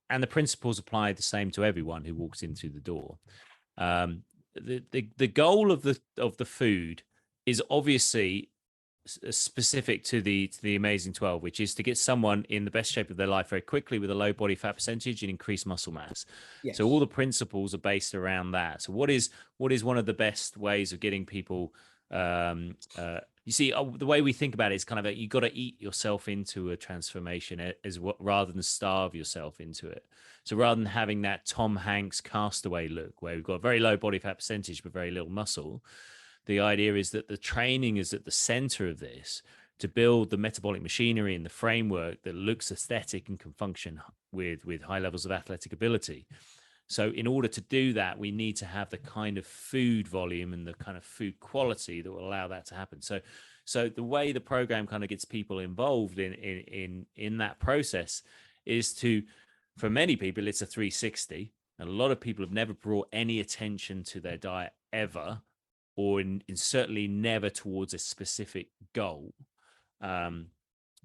And the principles apply the same to everyone who walks in through the door. The goal of the food is obviously specific to the Amazing 12, which is to get someone in the best shape of their life very quickly with a low body fat percentage and increased muscle mass. Yes. So all the principles are based around that. So what is one of the best ways of getting people? You see, the way we think about it is kind of you got to eat yourself into a transformation rather than starve yourself into it. So rather than having that Tom Hanks Castaway look where we've got a very low body fat percentage but very little muscle, the idea is that the training is at the center of this to build the metabolic machinery and the framework that looks aesthetic and can function with high levels of athletic ability. So in order to do that, we need to have the kind of food volume and the kind of food quality that will allow that to happen. So the way the program kind of gets people involved in that process is for many people, it's a 360. And a lot of people have never brought any attention to their diet ever, or in certainly never towards a specific goal. And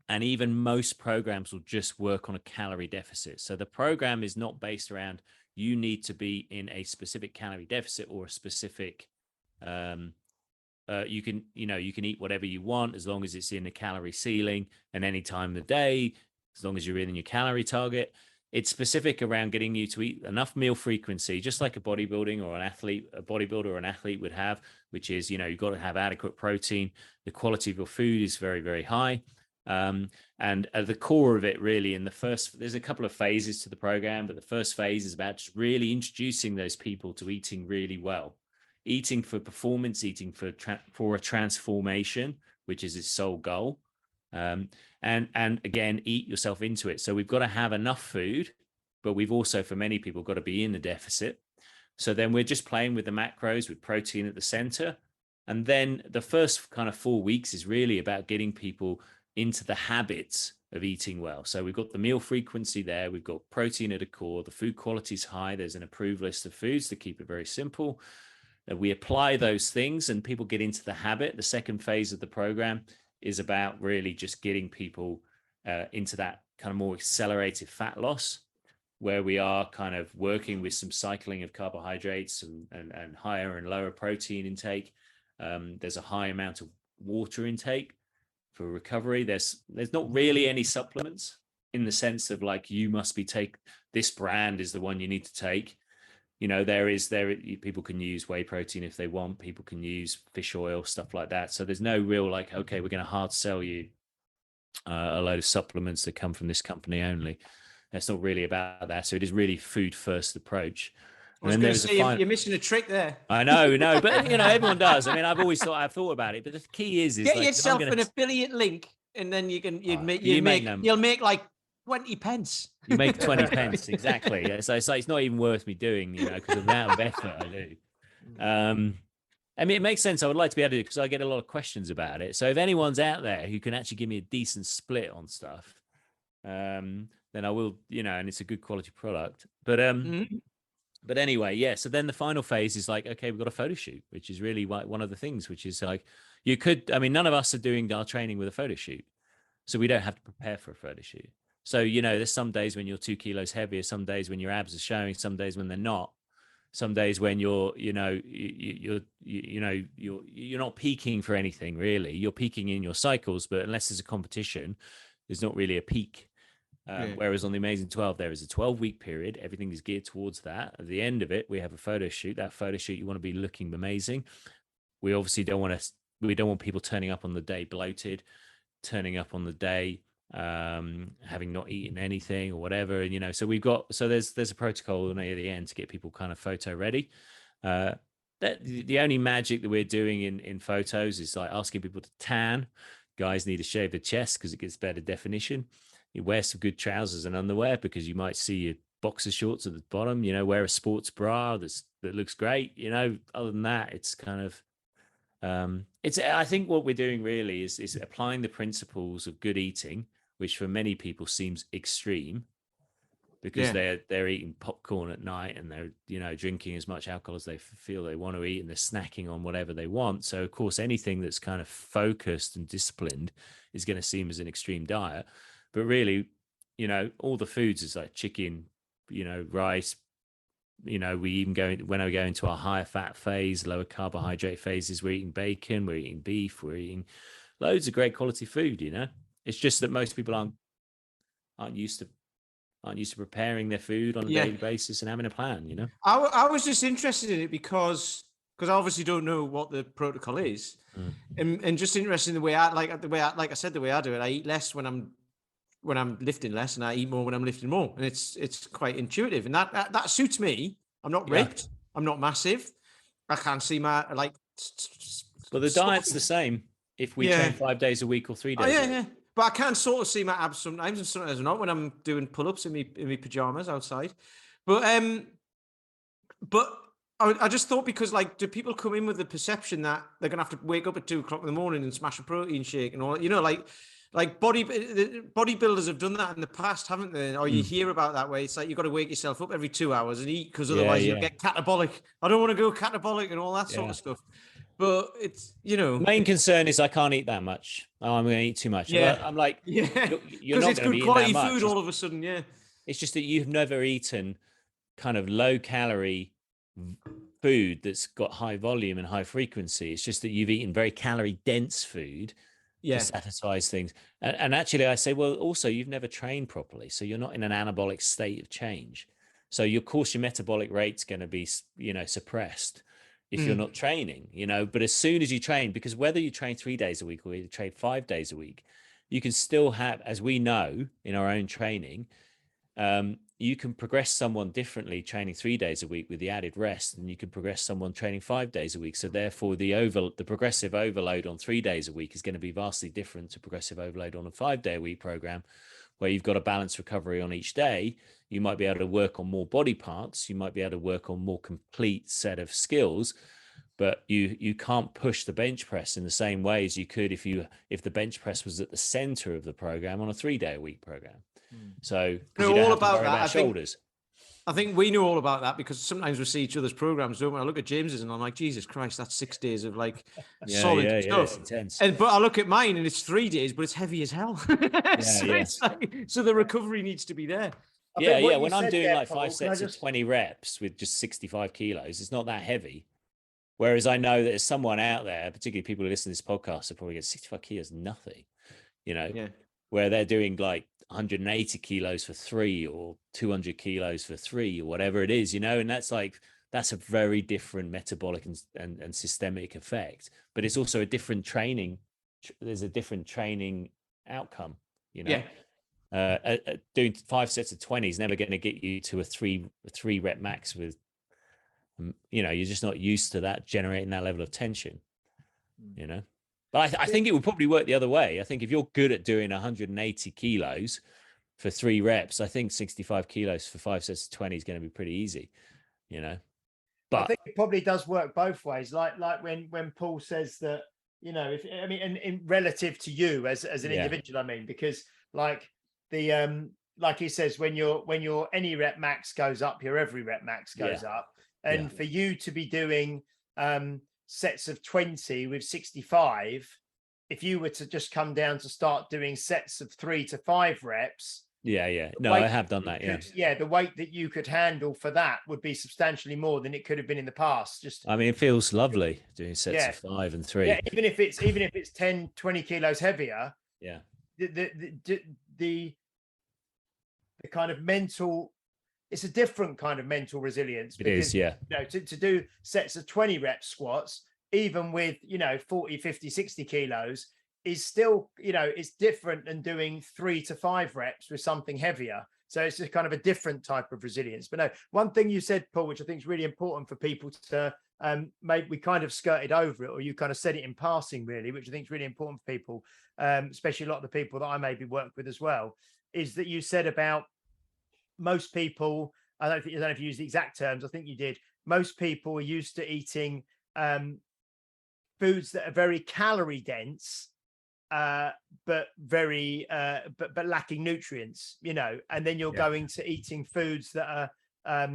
even most programs will just work on a calorie deficit. So the program is not based around you need to be in a specific calorie deficit or a specific, you can eat whatever you want as long as it's in a calorie ceiling and any time of the day, as long as you're in your calorie target. It's specific around getting you to eat enough meal frequency, just like a bodybuilder or an athlete would have, which is, you've got to have adequate protein. The quality of your food is very, very high. And at the core of it, really, there's a couple of phases to the program, but the first phase is about just really introducing those people to eating really well, eating for performance, eating for a transformation, which is its sole goal. And again, eat yourself into it. So we've got to have enough food, but we've also, for many people, got to be in the deficit. So then we're just playing with the macros with protein at the center. And then the first kind of 4 weeks is really about getting people into the habits of eating well. So we've got the meal frequency there. We've got protein at a core. The food quality is high. There's an approved list of foods to keep it very simple. We apply those things and people get into the habit. The second phase of the program is about really just getting people into that kind of more accelerated fat loss, where we are kind of working with some cycling of carbohydrates and higher and lower protein intake. There's a high amount of water intake for recovery. There's not really any supplements in the sense of like, you must this brand is the one you need to take. People can use whey protein if they want. People can use fish oil, stuff like that. So there's no real like, okay, we're going to hard sell you a load of supplements that come from this company only. That's not really about that. So it is really food first approach. I was going to say, you're missing a trick there. I know, but everyone does. I mean, I've thought about it, but the key is get yourself an affiliate link, and then you'll make like 20 pence. You make 20 pence, exactly. So it's not even worth me doing, because of the amount of effort I do. I mean, it makes sense. I would like to be able to do it because I get a lot of questions about it. So if anyone's out there who can actually give me a decent split on stuff, then I will, and it's a good quality product. But anyway, yeah. So then the final phase is like, okay, we've got a photo shoot, which is really one of the things, which is like, none of us are doing our training with a photo shoot. So we don't have to prepare for a photo shoot. So, there's some days when you're 2 kilos heavier, some days when your abs are showing, some days when they're not, some days when you're not peaking for anything really. You're peaking in your cycles, but unless there's a competition, there's not really a peak. Whereas on the Amazing 12, there is a 12-week period. Everything is geared towards that. At the end of it, we have a photo shoot. That photo shoot, you want to be looking amazing. We obviously don't want people turning up on the day bloated, turning up on the day having not eaten anything or whatever. And so there's a protocol at the end to get people kind of photo ready. that the only magic that we're doing in photos is like asking people to tan. Guys need to shave their chest because it gets better definition. You wear some good trousers and underwear because you might see your boxer shorts at the bottom. Wear a sports bra that looks great. Other than that, it's kind of I think what we're doing really is applying the principles of good eating, which for many people seems extreme because they're eating popcorn at night and they're drinking as much alcohol as they feel they want to eat, and they're snacking on whatever they want. So of course anything that's kind of focused and disciplined is going to seem as an extreme diet, but really all the foods is like chicken, rice. We even when we go into our higher fat phase, lower carbohydrate phases, we're eating bacon, we're eating beef, we're eating loads of great quality food. It's just that most people aren't used to preparing their food on a daily basis and having a plan. I was just interested in it because I obviously don't know what the protocol is, and just interested in the way I said, the way I do it. I eat less when I'm lifting less, and I eat more when I'm lifting more, and it's quite intuitive, and that suits me. I'm not ripped. I'm not massive. I can't see my But the diet's the same if we train 5 days a week or 3 days. Yeah. But I can sort of see my abs sometimes, and sometimes not when I'm doing pull-ups in my pajamas outside. But I just thought, because do people come in with the perception that they're gonna have to wake up at 2:00 in the morning and smash a protein shake and all? Like bodybuilders have done that in the past, haven't they? Or you hear about that way. It's like you've got to wake yourself up every 2 hours and eat, because otherwise you'll get catabolic. I don't want to go catabolic and all that sort of stuff. But it's, main concern is I can't eat that much. Oh, I'm going to eat too much. Yeah. I'm like, you're not it's going to be good quality eating that much. food all of a sudden. Yeah. It's just that you've never eaten kind of low calorie food that's got high volume and high frequency. It's just that you've eaten very calorie dense food to satisfy things. And actually I say, well, also you've never trained properly. So you're not in an anabolic state of change. So of course your metabolic rate's going to be, suppressed if you're not training, but as soon as you train, because whether you train 3 days a week or you train 5 days a week, you can still have, as we know in our own training, you can progress someone differently training 3 days a week with the added rest, and you can progress someone training 5 days a week. So therefore the progressive overload on 3 days a week is going to be vastly different to progressive overload on a 5 day a week program, where you've got a balanced recovery on each day. You might be able to work on more body parts. You might be able to work on more complete set of skills, but you can't push the bench press in the same way as you could if the bench press was at the center of the program on a 3 day a week program. So you don't all have to about worry that. about shoulders. I think we know all about that, because sometimes we see each other's programs, don't we? I look at James's and I'm like, Jesus Christ, that's 6 days of solid stuff. Yeah, it's intense. But I look at mine and it's 3 days, but it's heavy as hell. So the recovery needs to be there. When I'm doing like 5 sets of 20 reps with just 65 kilos, it's not that heavy. Whereas I know that there's someone out there, particularly people who listen to this podcast, will probably get 65 kilos, nothing, where they're doing like 180 kilos for 3 or 200 kilos for 3 or whatever it is, and that's a very different metabolic and systemic effect, but it's also a different training. There's a different training outcome, doing 5 sets of 20 is never going to get you to a three rep max with, you're just not used to that, generating that level of tension, But I think it would probably work the other way. I think if you're good at doing 180 kilos for 3 reps, I think 65 kilos for 5 sets of 20 is going to be pretty easy, But I think it probably does work both ways. Like when Paul says that, in relative to you as an individual, because like he says, when your any rep max goes up, your every rep max goes up. And for you to be doing sets of 20 with 65, if you were to just come down to start doing sets of 3 to 5 reps. No, I have done that. The weight that you could handle for that would be substantially more than it could have been in the past. It feels lovely doing sets of 5 and 3. Even if it's 10, 20 kilos heavier. The kind of mental, it's a different kind of mental resilience. It is. To do sets of 20 rep squats, even with 40, 50, 60 kilos, is still it's different than doing 3 to 5 reps with something heavier. So it's just kind of a different type of resilience. But no, one thing you said, Paul, which I think is really important for people to maybe we kind of skirted over it, or you kind of said it in passing, really, which I think is really important for people, especially a lot of the people that I maybe work with as well, is that you said about most people, I don't know if you used the exact terms, I think you did. Most people are used to eating foods that are very calorie dense, but very but lacking nutrients, and then you're going to eating foods that are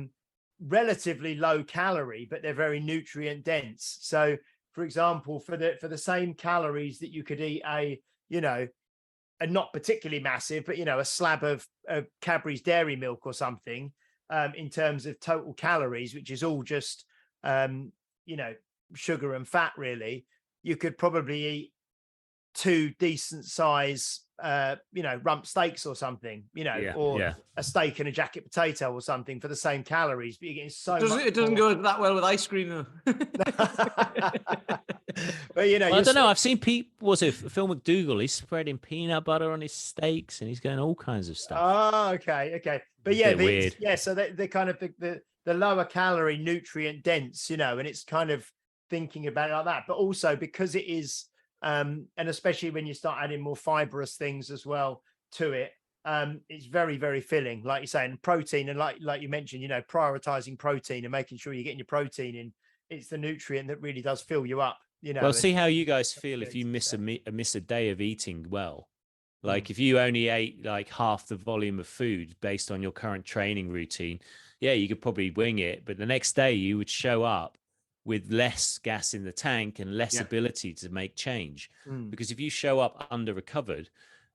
relatively low calorie, but they're very nutrient dense. So for example, for the same calories that you could eat a not particularly massive, but a slab of Cadbury's dairy milk or something, in terms of total calories, which is all just sugar and fat, really, you could probably eat 2 decent size rump steaks or something, or a steak and a jacket potato or something for the same calories, but you're getting so much it doesn't go that well with ice cream though. But I don't know, I've seen was it Phil McDougall, he's spreading peanut butter on his steaks and he's going all kinds of stuff. Oh, okay, but weird. So they're kind of the lower calorie, nutrient dense, and it's kind of thinking about it like that. But also because it is and especially when you start adding more fibrous things as well to it, it's very, very filling, like you say. And protein, and like you mentioned, prioritizing protein and making sure you're getting your protein in, it's the nutrient that really does fill you up. Well, see how you guys feel if you miss a day of eating well. Like if you only ate like half the volume of food based on your current training routine, you could probably wing it, but the next day you would show up with less gas in the tank and less ability to make change. Because if you show up under recovered,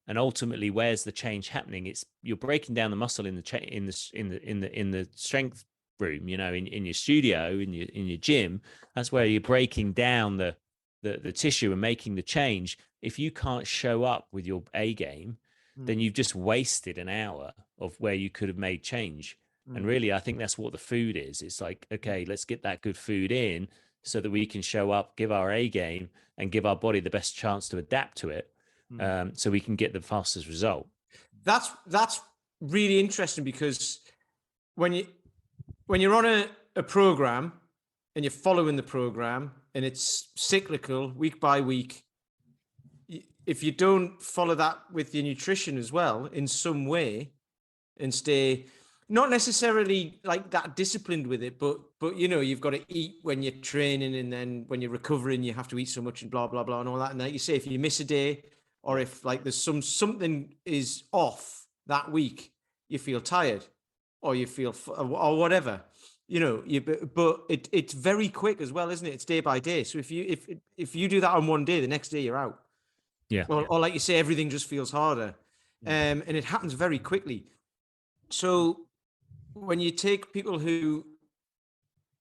and ultimately where's the change happening? It's you're breaking down the muscle in the strength room, in your studio, in your gym. That's where you're breaking down the tissue and making the change. If you can't show up with your A game, then you've just wasted an hour of where you could have made change. And really, I think that's what the food is. It's like, okay, let's get that good food in so that we can show up, give our A game, and give our body the best chance to adapt to it, so we can get the fastest result. That's really interesting, because when you're on a program and you're following the program and it's cyclical week by week, if you don't follow that with your nutrition as well in some way and stay not necessarily like that disciplined with it, but you've got to eat when you're training, and then when you're recovering, you have to eat so much and blah, blah, blah, and all that. And like you say, if you miss a day, or if like there's something is off that week, you feel tired, or you feel, or whatever, but it's very quick as well, isn't it? It's day by day. So if you do that on one day, the next day you're out. Yeah. Or like you say, everything just feels harder. And it happens very quickly. So when you take people who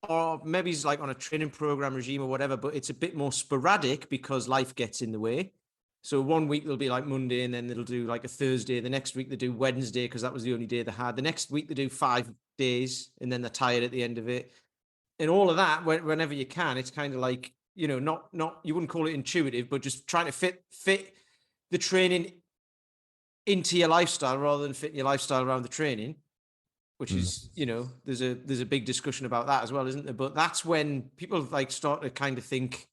are maybe like on a training program regime or whatever, but it's a bit more sporadic because life gets in the way. So one week they'll be like Monday, and then they'll do like a Thursday. The next week they do Wednesday because that was the only day they had. The next week they do 5 days, and then they're tired at the end of it. And all of that, whenever you can, it's kind of like, not you wouldn't call it intuitive, but just trying to fit the training into your lifestyle rather than fit your lifestyle around the training, which is, there's a big discussion about that as well, isn't there? But that's when people like start to kind of think,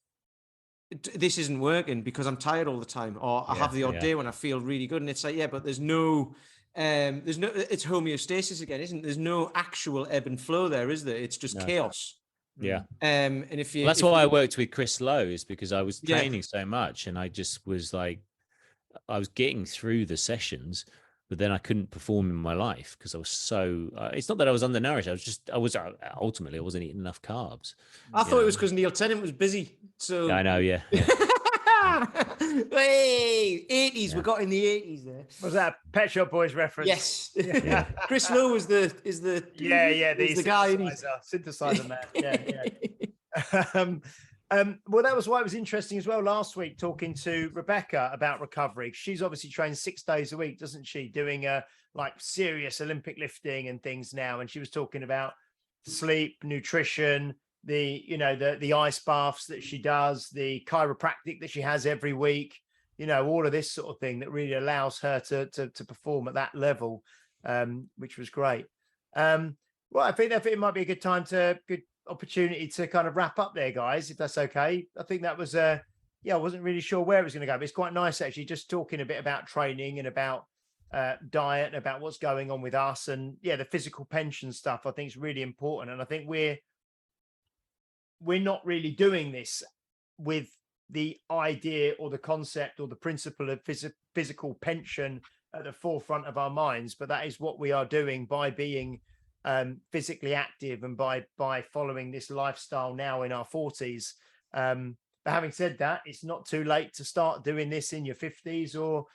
this isn't working because I'm tired all the time, or I have the odd day when I feel really good. And it's like, but there's no, it's homeostasis again, isn't there? There's no actual ebb and flow there, is there? It's just chaos. Yeah. And if you, that's why I worked with Chris Lowe, is because I was training so much, and I just was like, I was getting through the sessions, but then I couldn't perform in my life because I was so, it's not that I was undernourished. Ultimately, I wasn't eating enough carbs. I thought it was because Neil Tennant was busy. So I know. Yeah. Hey, 80s. We got in the 80s there. Was that a Pet Shop Boys reference? Yes. Chris Lowe is the guy. Synthesizer man. Well, that was why it was interesting as well last week, talking to Rebecca about recovery. She's obviously trained 6 days a week, doesn't she? Doing like serious Olympic lifting and things now. And she was talking about sleep, nutrition, the ice baths that she does, the chiropractic that she has every week, all of this sort of thing that really allows her to perform at that level. which was great. Well, I think it might be a good opportunity to kind of wrap up there, guys, if that's okay. I think that was I wasn't really sure where it was going to go, but it's quite nice actually, just talking a bit about training and about diet and about what's going on with us, and the physical pension stuff I think is really important. And I think we're not really doing this with the idea or the concept or the principle of physical pension at the forefront of our minds, but that is what we are doing by being physically active and by following this lifestyle now in our 40s. But having said that, it's not too late to start doing this in your 50s or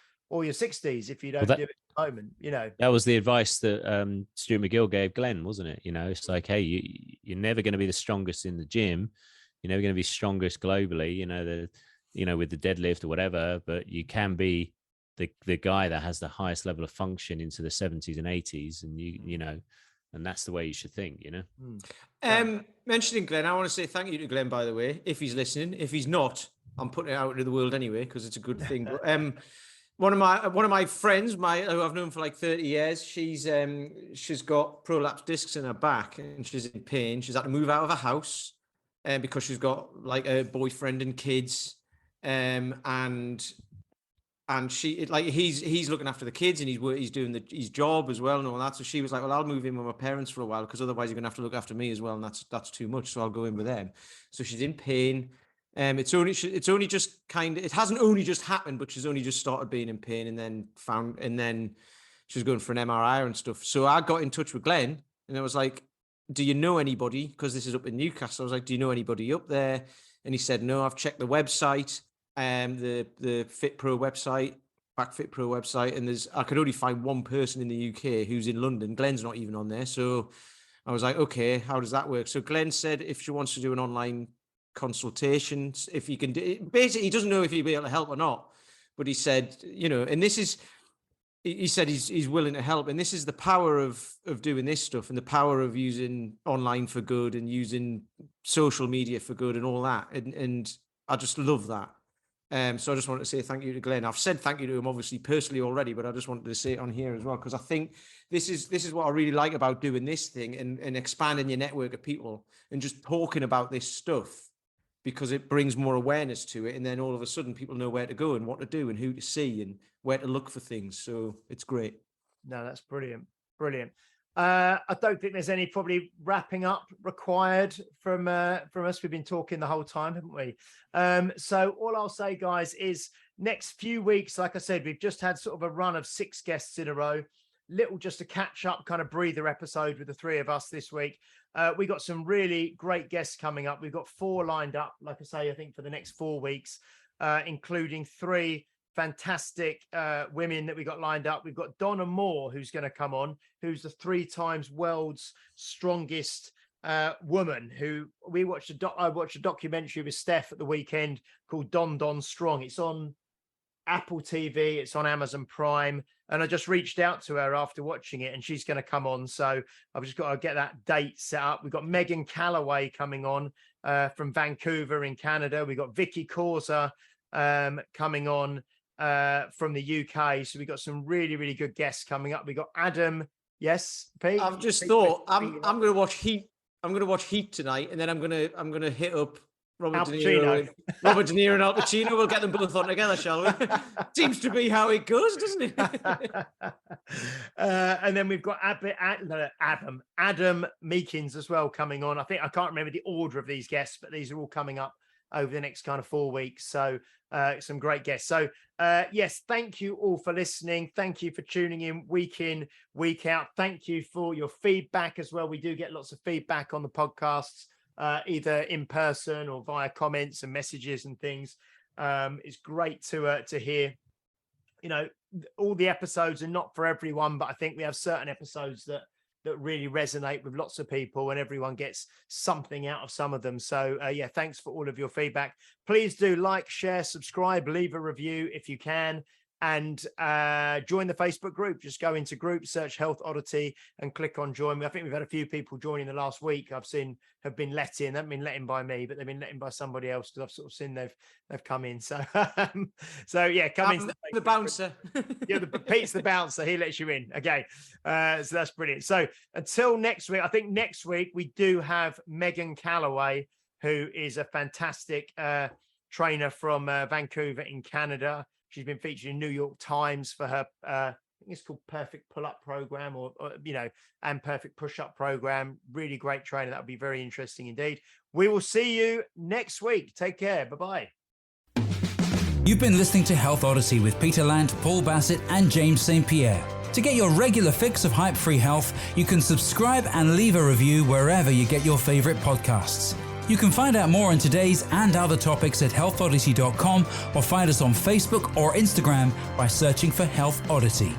your 60s if you don't do it at the moment. That was the advice that Stuart McGill gave Glenn, wasn't it? It's like, hey, you're never going to be the strongest in the gym, you're never going to be strongest globally, with the deadlift or whatever, but you can be the guy that has the highest level of function into the 70s and 80s, and and that's the way you should think. Mentioning Glenn, I want to say thank you to Glenn, by the way, if he's listening. If he's not, I'm putting it out into the world anyway because it's a good thing. But one of my friends, who I've known for like 30 years, she's got prolapse discs in her back and she's in pain. She's had to move out of her house because she's got like a boyfriend and kids, and he's looking after the kids and he's doing his job as well and all that. So she was like, well, I'll move in with my parents for a while because otherwise you're gonna have to look after me as well, and that's too much. So I'll go in with them. So she's in pain. It hasn't only just happened, but she's only just started being in pain, and then she's going for an MRI and stuff. So I got in touch with Glenn and I was like, do you know anybody? Because this is up in Newcastle. I was like, do you know anybody up there? And he said, no, I've checked the website, the Fit Pro website, BackFit Pro website, and I could only find one person in the UK who's in London. Glenn's not even on there. So I was like, okay, how does that work? So Glenn said if she wants to do an online consultation, if he can do it, basically he doesn't know if he'll be able to help or not, but he said, and he said he's willing to help, and this is the power of doing this stuff and the power of using online for good and using social media for good and all that, and I just love that. So I just wanted to say thank you to Glenn. I've said thank you to him obviously personally already, but I just wanted to say it on here as well, because I think this is what I really like about doing this thing and expanding your network of people and just talking about this stuff, because it brings more awareness to it. And then all of a sudden people know where to go and what to do and who to see and where to look for things. So it's great. No, that's brilliant. Brilliant. I don't think there's any probably wrapping up required from us. We've been talking the whole time, haven't we? So all I'll say, guys, is next few weeks, like I said, we've just had sort of a run of 6 guests in a row. Just a catch up kind of breather episode with the 3 of us this week. We got some really great guests coming up. We've got 4 lined up, like I say, I think for the next 4 weeks, including 3 fantastic women that we got lined up. We've got Donna Moore, who's going to come on, who's the 3 times world's strongest woman, who I watched a documentary with Steph at the weekend called Don Strong. It's on Apple TV, it's on Amazon Prime, and I just reached out to her after watching it, and she's going to come on. So I've just got to get that date set up. We've got Megan Calloway coming on from Vancouver in Canada. We've got Vicky Causa coming on from the UK. So we've got some really, really good guests coming up. We got Adam. Yes, Pete? I've just thought I'm going to watch Heat. I'm going to watch Heat tonight, and then I'm going to hit up Robert De Niro and Al Pacino. We'll get them both on together, shall we? Seems to be how it goes, doesn't it? And then we've got Adam Meekins as well coming on. I can't remember the order of these guests, but these are all coming up over the next kind of 4 weeks. So some great guests. So yes, thank you all for listening. Thank you for tuning in, week out. Thank you for your feedback as well. We do get lots of feedback on the podcasts, either in person or via comments and messages and things. It's great to hear. All the episodes are not for everyone, but I think we have certain episodes that really resonate with lots of people, and everyone gets something out of some of them. So yeah, thanks for all of your feedback. Please do like, share, subscribe, leave a review if you can. and join the Facebook group. Just go into group, search Health Oddity, and click on join me. I think we've had a few people joining the last week. I've seen have been let in. They haven't been let in by me, but they've been let in by somebody else because I've sort of seen they've come in. So so yeah, come in. The bouncer. Yeah, Pete's the bouncer. He lets you in. Okay, so that's brilliant. So until next week, I think next week we do have Megan Calloway, who is a fantastic trainer from Vancouver in Canada. She's been featured in New York Times for her, I think it's called Perfect Pull-Up Program, or and Perfect Push-Up Program. Really great trainer. That would be very interesting indeed. We will see you next week. Take care. Bye-bye. You've been listening to Health Odyssey with Peter Lant, Paul Bassett, and James St. Pierre. To get your regular fix of hype-free health, you can subscribe and leave a review wherever you get your favorite podcasts. You can find out more on today's and other topics at healthodyssey.com or find us on Facebook or Instagram by searching for Health Odyssey.